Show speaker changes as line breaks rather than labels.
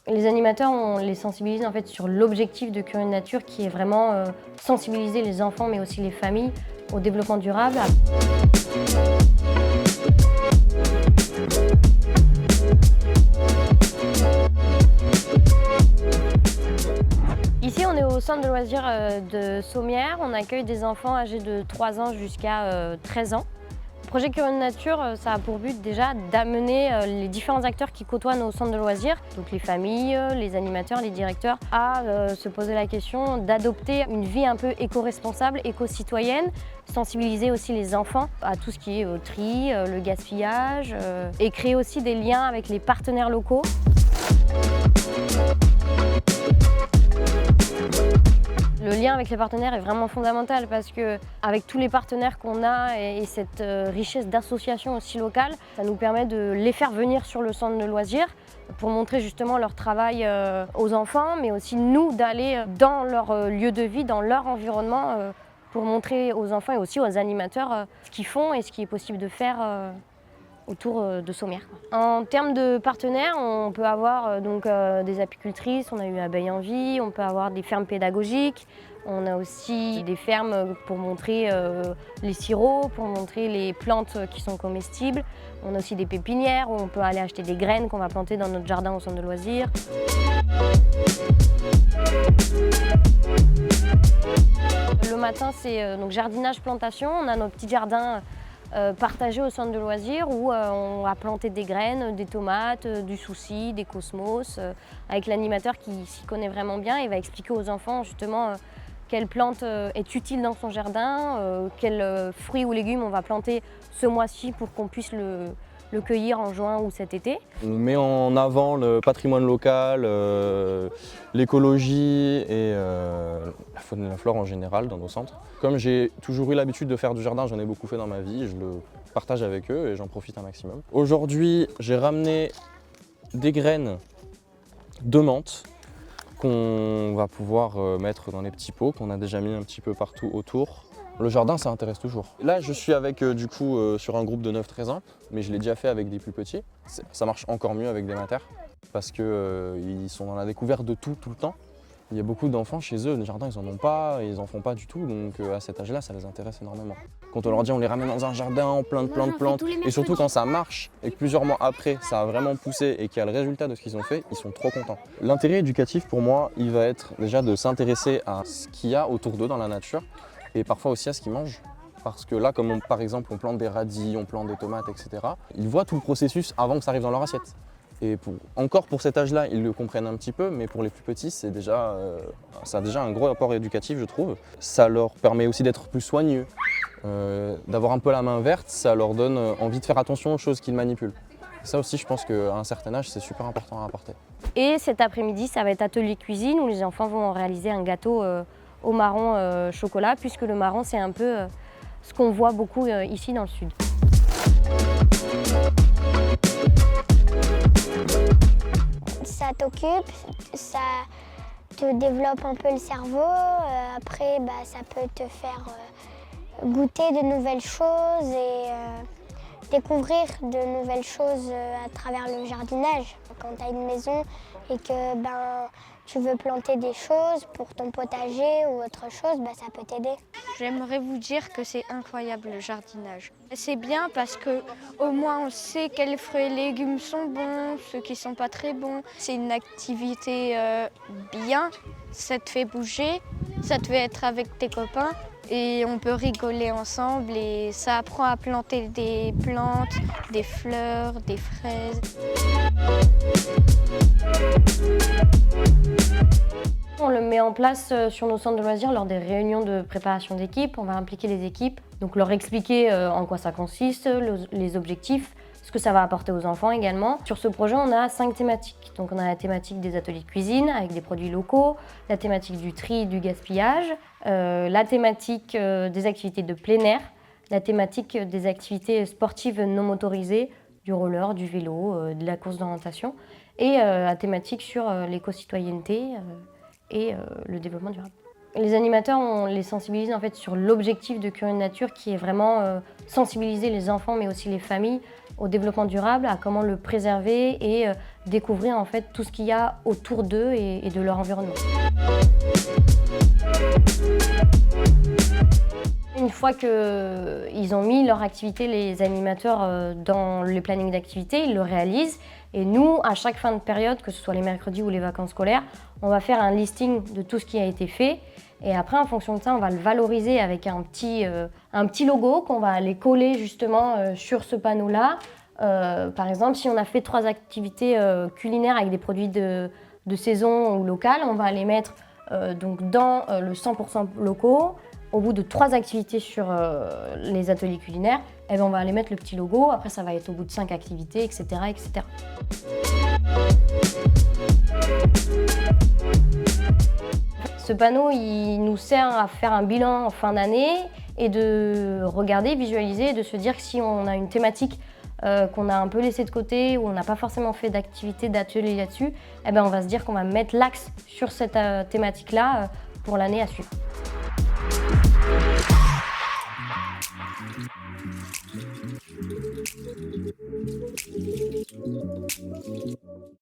Les animateurs, on les sensibilise en fait sur l'objectif de Curieux de Nature qui est vraiment sensibiliser les enfants mais aussi les familles au développement durable. Ici, on est au centre de loisirs de Sommières. On accueille des enfants âgés de 3 ans jusqu'à 13 ans. Le projet Curieux de Nature, ça a pour but déjà d'amener les différents acteurs qui côtoient nos centres de loisirs, donc les familles, les animateurs, les directeurs, à se poser la question d'adopter une vie un peu éco-responsable, éco-citoyenne, sensibiliser aussi les enfants à tout ce qui est tri, le gaspillage, et créer aussi des liens avec les partenaires locaux. Le lien avec les partenaires est vraiment fondamental parce que avec tous les partenaires qu'on a et cette richesse d'associations aussi locales, ça nous permet de les faire venir sur le centre de loisirs pour montrer justement leur travail aux enfants, mais aussi nous d'aller dans leur lieu de vie, dans leur environnement pour montrer aux enfants et aussi aux animateurs ce qu'ils font et ce qui est possible de faire autour de Sommières. En termes de partenaires, on peut avoir des apicultrices, on a eu Abeilles en Vie, on peut avoir des fermes pédagogiques, on a aussi des fermes pour montrer les sirops, pour montrer les plantes qui sont comestibles. On a aussi des pépinières où on peut aller acheter des graines qu'on va planter dans notre jardin au centre de loisirs. Le matin, c'est jardinage plantation. On a nos petits jardins partagés au centre de loisirs où on va planter des graines, des tomates, du souci, des cosmos, avec l'animateur qui s'y connaît vraiment bien et va expliquer aux enfants justement quelle plante est utile dans son jardin, quels fruits ou légumes on va planter ce mois-ci pour qu'on puisse le cueillir en juin ou cet été.
On met en avant le patrimoine local, l'écologie et la faune et la flore en général dans nos centres. Comme j'ai toujours eu l'habitude de faire du jardin, j'en ai beaucoup fait dans ma vie, je le partage avec eux et j'en profite un maximum. Aujourd'hui, j'ai ramené des graines de menthe qu'on va pouvoir mettre dans les petits pots qu'on a déjà mis un petit peu partout autour. Le jardin, ça intéresse toujours. Là, je suis avec sur un groupe de 9-13 ans, mais je l'ai déjà fait avec des plus petits. Ça marche encore mieux avec des maters parce qu'ils sont dans la découverte de tout le temps. Il y a beaucoup d'enfants chez eux, les jardins, ils n'en ont pas, ils n'en font pas du tout, donc à cet âge-là, ça les intéresse énormément. Quand on leur dit on les ramène dans un jardin, plein de plantes, et surtout quand ça marche et que plusieurs mois après, ça a vraiment poussé et qu'il y a le résultat de ce qu'ils ont fait, ils sont trop contents. L'intérêt éducatif pour moi, il va être déjà de s'intéresser à ce qu'il y a autour d'eux dans la nature et parfois aussi à ce qu'ils mangent. Parce que là, comme par exemple on plante des radis, on plante des tomates, etc., ils voient tout le processus avant que ça arrive dans leur assiette. Et encore pour cet âge-là, ils le comprennent un petit peu, mais pour les plus petits, ça a déjà un gros apport éducatif, je trouve. Ça leur permet aussi d'être plus soigneux, d'avoir un peu la main verte, ça leur donne envie de faire attention aux choses qu'ils manipulent. Ça aussi, je pense qu'à un certain âge, c'est super important à apporter.
Et cet après-midi, ça va être atelier cuisine où les enfants vont réaliser un gâteau au marron chocolat, puisque le marron, c'est un peu ce qu'on voit beaucoup ici dans le sud.
Ça t'occupe, ça te développe un peu le cerveau. Après, ça peut te faire goûter de nouvelles choses et découvrir de nouvelles choses à travers le jardinage. Quand tu as une maison et que tu veux planter des choses pour ton potager ou autre chose, ça peut t'aider.
J'aimerais vous dire que c'est incroyable le jardinage. C'est bien parce qu'au moins on sait quels fruits et légumes sont bons, ceux qui ne sont pas très bons. C'est une activité bien, ça te fait bouger, ça te fait être avec tes copains et on peut rigoler ensemble et ça apprend à planter des plantes, des fleurs, des fraises.
On le met en place sur nos centres de loisirs lors des réunions de préparation d'équipe. On va impliquer les équipes, donc leur expliquer en quoi ça consiste, les objectifs, ce que ça va apporter aux enfants également. Sur ce projet, on a 5 thématiques. Donc on a la thématique des ateliers de cuisine avec des produits locaux, la thématique du tri et du gaspillage, la thématique des activités de plein air, la thématique des activités sportives non motorisées, du roller, du vélo, de la course d'orientation, et la thématique sur l'éco-citoyenneté et le développement durable. Les animateurs, on les sensibilise en fait sur l'objectif de Curieux de Nature qui est vraiment sensibiliser les enfants mais aussi les familles au développement durable, à comment le préserver et découvrir en fait tout ce qu'il y a autour d'eux et de leur environnement. Une fois qu'ils ont mis leur activité, les animateurs, dans les plannings d'activité, ils le réalisent. Et nous, à chaque fin de période, que ce soit les mercredis ou les vacances scolaires, on va faire un listing de tout ce qui a été fait. Et après, en fonction de ça, on va le valoriser avec un petit logo qu'on va aller coller justement sur ce panneau-là. Par exemple, si on a fait 3 activités culinaires avec des produits de saison ou locales, on va les mettre donc dans le 100% locaux. Au bout de 3 activités sur les ateliers culinaires, eh bien, on va aller mettre le petit logo. Après, ça va être au bout de 5 activités, etc., etc. Ce panneau, il nous sert à faire un bilan en fin d'année et de regarder, visualiser et de se dire que si on a une thématique qu'on a un peu laissée de côté ou on n'a pas forcément fait d'activité, d'atelier là-dessus, eh bien, on va se dire qu'on va mettre l'axe sur cette thématique-là pour l'année à suivre.